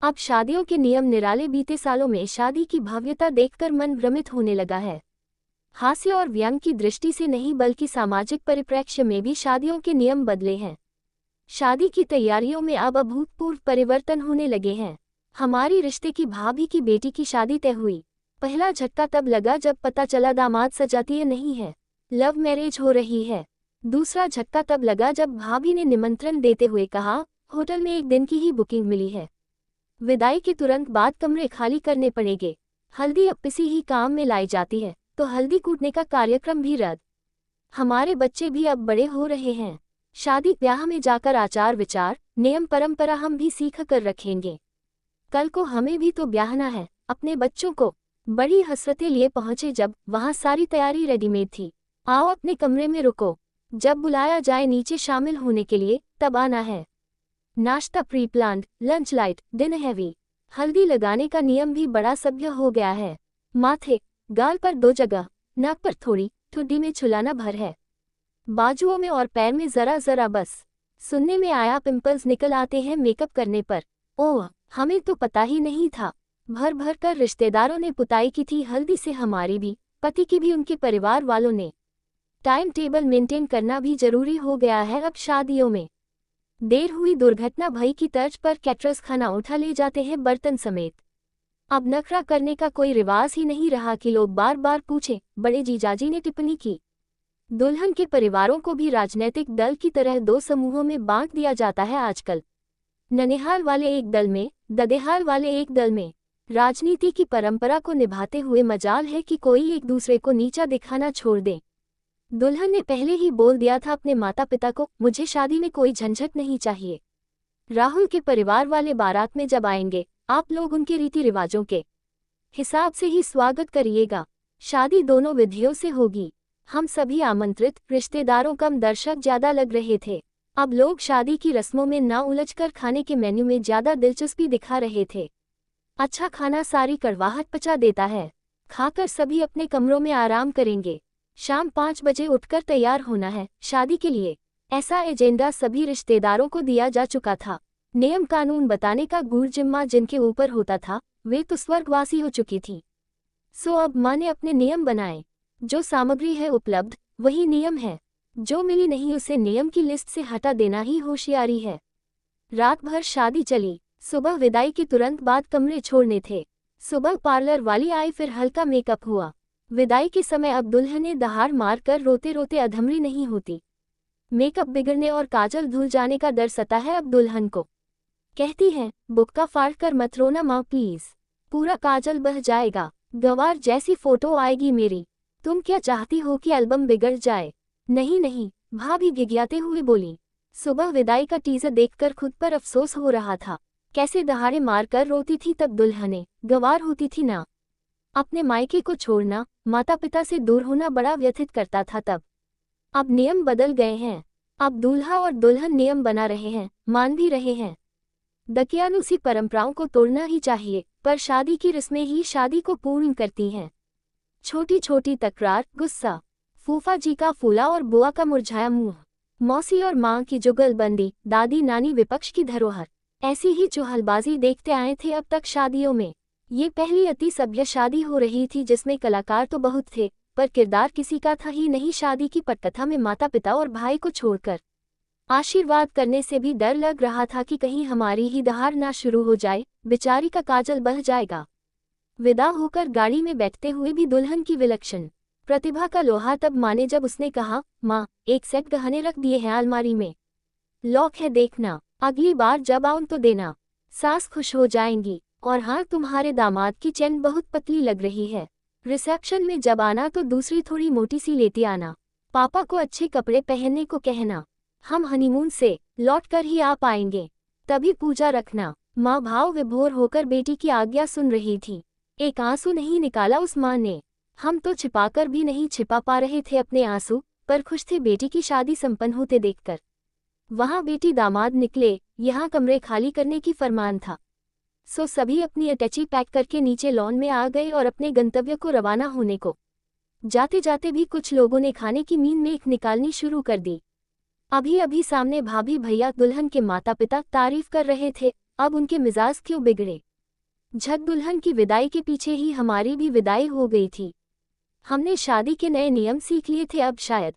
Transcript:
अब शादियों के नियम निराले। बीते सालों में शादी की भव्यता देखकर मन भ्रमित होने लगा है। हास्य और व्यंग की दृष्टि से नहीं बल्कि सामाजिक परिप्रेक्ष्य में भी शादियों के नियम बदले हैं। शादी की तैयारियों में अब अभूतपूर्व परिवर्तन होने लगे हैं। हमारी रिश्ते की भाभी की बेटी की शादी तय हुई। पहला झटका तब लगा जब पता चला दामाद सजातीय नहीं है, लव मैरिज हो रही है। दूसरा झटका तब लगा जब भाभी ने निमंत्रण देते हुए कहा, होटल में एक दिन की ही बुकिंग मिली है। विदाई के तुरंत बाद कमरे खाली करने पड़ेंगे। हल्दी अब किसी ही काम में लाई जाती है तो हल्दी कूटने का कार्यक्रम भी रद्द। हमारे बच्चे भी अब बड़े हो रहे हैं। शादी ब्याह में जाकर आचार विचार नियम परंपरा हम भी सीख कर रखेंगे। कल को हमें भी तो ब्याहना है अपने बच्चों को। बड़ी हसरतें लिए पहुंचे जब वहां सारी तैयारी रेडीमेड थी। आओ अपने कमरे में रुको, जब बुलाया जाए नीचे शामिल होने के लिए तब आना है। नाश्ता pre planned, lunch light, dinner heavy. हल्दी लगाने का नियम भी बड़ा सभ्य हो गया है। माथे, गाल पर 2 जगह, नाक पर थोड़ी, ठुड्डी में छुलाना भर है, बाजुओं में और पैर में जरा जरा बस। सुनने में आया पिंपल्स निकल आते हैं मेकअप करने पर। ओह, हमें तो पता ही नहीं था। भर भर कर रिश्तेदारों ने पुताई की थी हल्दी से, हमारी भी, पति की भी, उनके परिवार वालों ने। टाइम टेबल मेंटेन करना भी जरूरी हो गया है अब शादियों में। देर हुई दुर्घटना भई की तर्ज पर कैटरर्स खाना उठा ले जाते हैं बर्तन समेत। अब नखरा करने का कोई रिवाज ही नहीं रहा कि लोग बार बार पूछें, बड़े जीजाजी ने टिप्पणी की। दुल्हन के परिवारों को भी राजनीतिक दल की तरह 2 समूहों में बांट दिया जाता है आजकल। ननिहाल वाले एक दल में, ददेहाल वाले एक दल में। राजनीति की परंपरा को निभाते हुए मजाल है कि कोई एक दूसरे को नीचा दिखाना छोड़ दे। दुल्हन ने पहले ही बोल दिया था अपने माता पिता को, मुझे शादी में कोई झंझट नहीं चाहिए। राहुल के परिवार वाले बारात में जब आएंगे, आप लोग उनके रीति रिवाजों के हिसाब से ही स्वागत करिएगा। शादी दोनों विधियों से होगी। हम सभी आमंत्रित रिश्तेदारों कम दर्शक ज्यादा लग रहे थे। अब लोग शादी की रस्मों में ना उलझकर खाने के मेन्यू में ज्यादा दिलचस्पी दिखा रहे थे। अच्छा खाना सारी कड़वाहट पचा देता है। खाकर सभी अपने कमरों में आराम करेंगे। शाम 5 बजे उठकर तैयार होना है शादी के लिए। ऐसा एजेंडा सभी रिश्तेदारों को दिया जा चुका था। नियम कानून बताने का गुड़ जिम्मा जिनके ऊपर होता था वे तो स्वर्गवासी हो चुकी थी। सो अब माँ ने अपने नियम बनाए। जो सामग्री है उपलब्ध वही नियम है, जो मिली नहीं उसे नियम की लिस्ट से हटा देना ही होशियारी है। रात भर शादी चली। सुबह विदाई के तुरंत बाद कमरे छोड़ने थे। सुबह पार्लर वाली आई, फिर हल्का मेकअप हुआ। विदाई के समय अब दुल्हन ने दहाड़ मारकर रोते रोते अधमरी नहीं होती। मेकअप बिगड़ने और काजल धुल जाने का डर सता है अब दुल्हन को। कहती है, बुक्का फाड़ कर मत रोना माँ प्लीज, पूरा काजल बह जाएगा, गवार जैसी फोटो आएगी मेरी। तुम क्या चाहती हो कि एल्बम बिगड़ जाए? नहीं नहीं, भाभी गिगियाते हुए बोली। सुबह विदाई का टीजर देखकर खुद पर अफसोस हो रहा था। कैसे दहाड़े मारकर रोती थी तब दुल्हने, गवार होती थी ना। अपने मायके को छोड़ना, माता पिता से दूर होना बड़ा व्यथित करता था तब। अब नियम बदल गए हैं। अब दूल्हा और दुल्हन नियम बना रहे हैं, मान भी रहे हैं। दकियानुसी परंपराओं को तोड़ना ही चाहिए, पर शादी की रस्में ही शादी को पूर्ण करती हैं। छोटी छोटी तकरार, गुस्सा, फूफा जी का फूला और बुआ का मुरझाया मुंह, मौसी और माँ की जुगलबंदी, दादी नानी विपक्ष की धरोहर, ऐसी ही चुहलबाजी देखते आए थे अब तक शादियों में। ये पहली अति सभ्य शादी हो रही थी जिसमें कलाकार तो बहुत थे पर किरदार किसी का था ही नहीं। शादी की पटकथा में माता पिता और भाई को छोड़कर आशीर्वाद करने से भी डर लग रहा था कि कहीं हमारी ही दहाड़ ना शुरू हो जाए, बेचारी का काजल बह जाएगा। विदा होकर गाड़ी में बैठते हुए भी दुल्हन की विलक्षण प्रतिभा का लोहा तब माने जब उसने कहा, माँ एक सेट गहने रख दिए हैं अलमारी में, लॉक है देखना, अगली बार जब आऊं तो देना, सास खुश हो जाएंगी। और हाँ, तुम्हारे दामाद की चेन बहुत पतली लग रही है, रिसेप्शन में जब आना तो दूसरी थोड़ी मोटी सी लेती आना। पापा को अच्छे कपड़े पहनने को कहना, हम हनीमून से लौट कर ही आ पाएंगे, तभी पूजा रखना। माँ भाव विभोर होकर बेटी की आज्ञा सुन रही थी। एक आंसू नहीं निकाला उस माँ ने। हम तो छिपाकर भी नहीं छिपा पा रहे थे अपने आंसू, पर खुश थे बेटी की शादी संपन्न होते देखकर। वहाँ बेटी दामाद निकले, यहाँ कमरे खाली करने की फरमान था। सो सभी अपनी अटैची पैक करके नीचे लॉन में आ गए और अपने गंतव्य को रवाना होने को। जाते जाते भी कुछ लोगों ने खाने की मीन मेख निकालनी शुरू कर दी। अभी अभी सामने भाभी भैया दुल्हन के माता पिता तारीफ कर रहे थे, अब उनके मिजाज क्यों बिगड़े। झट दुल्हन की विदाई के पीछे ही हमारी भी विदाई हो गई थी। हमने शादी के नए नियम सीख लिए थे, अब शायद